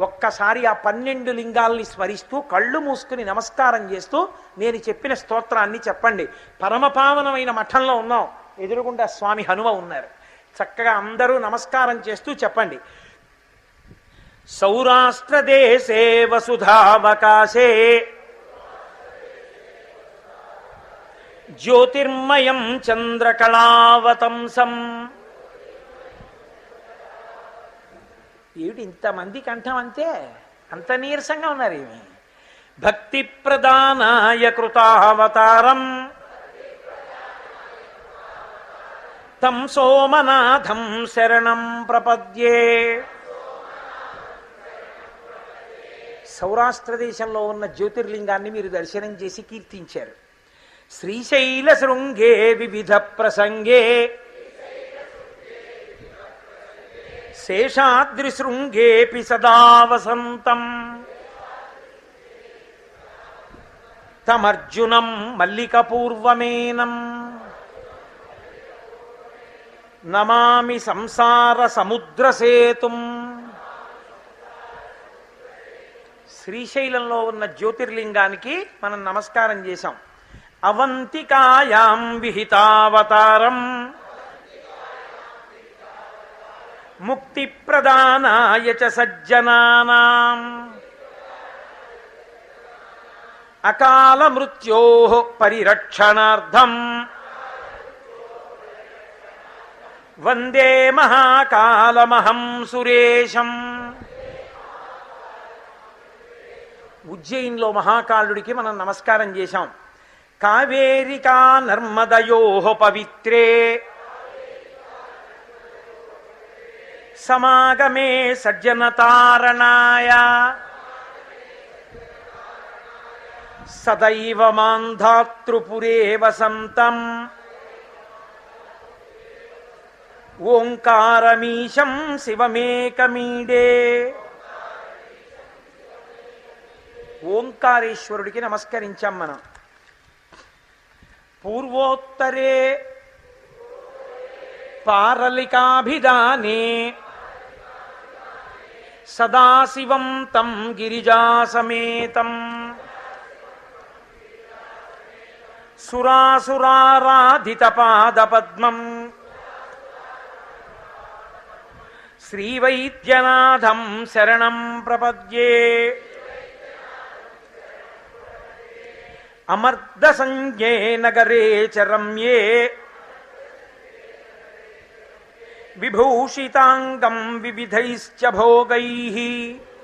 ఒక్కసారి ఆ 12 లింగాల్ని స్మరిస్తూ కళ్ళు మూసుకుని నమస్కారం చేస్తూ నేను చెప్పిన స్తోత్రాన్ని చెప్పండి. పరమపావనమైన మఠంలో ఉన్నాం, ఎదురుగుండా స్వామి హనుమ ఉన్నారు. చక్కగా అందరూ నమస్కారం చేస్తూ చెప్పండి. సౌరాష్ట్రదేశే వసుధావకాశే జ్యోతిర్మయం చంద్రకళావతంసం. ఏమిటి ఇంతమంది కంఠం అంతే, అంత నీరసంగా ఉన్నారు ఏమి? భక్తి ప్రదానాయ కృతావతారం తం సోమనాథం శరణం ప్రపద్యే. సౌరాష్ట్ర దేశంలో ఉన్న జ్యోతిర్లింగాన్ని మీరు దర్శనం చేసి కీర్తించారు. శ్రీశైల శృంగే వివిధ ప్రసంగే శేషాద్రి శృంగేపి సదా వసంతం తమర్జునం మల్లికపూర్వమేనం నమామి సంసార సముద్రసేతుం. శ్రీశైలంలో ఉన్న జ్యోతిర్లింగానికి మనం నమస్కారం చేశాం. అవంతికాయాం విహితావతారం ముక్తి ప్రదానాయ చ సజ్జనానాం అకాల మృత్యోః పరిరక్షణార్థం వందే మహాకాలమహం సురేశం. ఉజ్జయిన్లో మహాకాలుడికి మనం నమస్కారం చేశాం. కావేరికా నర్మదయోః పవిత్రే సమాగమే సజ్జనతారణాయ సదైవ మాంధాతృపురే వసంతం ఓంకారమీశం శివమేకమీడే. ఓంకారేశ్వరుడికి నమస్కరించాం మనం. పూర్వోత్తరే పారలికాభిధానే సదాశివం తం గిరిజాసమేతం సురాసురారాధిత పాదపద్మం శ్రీవైద్యనాథం శరణం ప్రపద్యే. అమర్ద సంజ్ఞే నగరే చ రమ్యే విభూషితాంగం వివిధైశ్చ భోగైః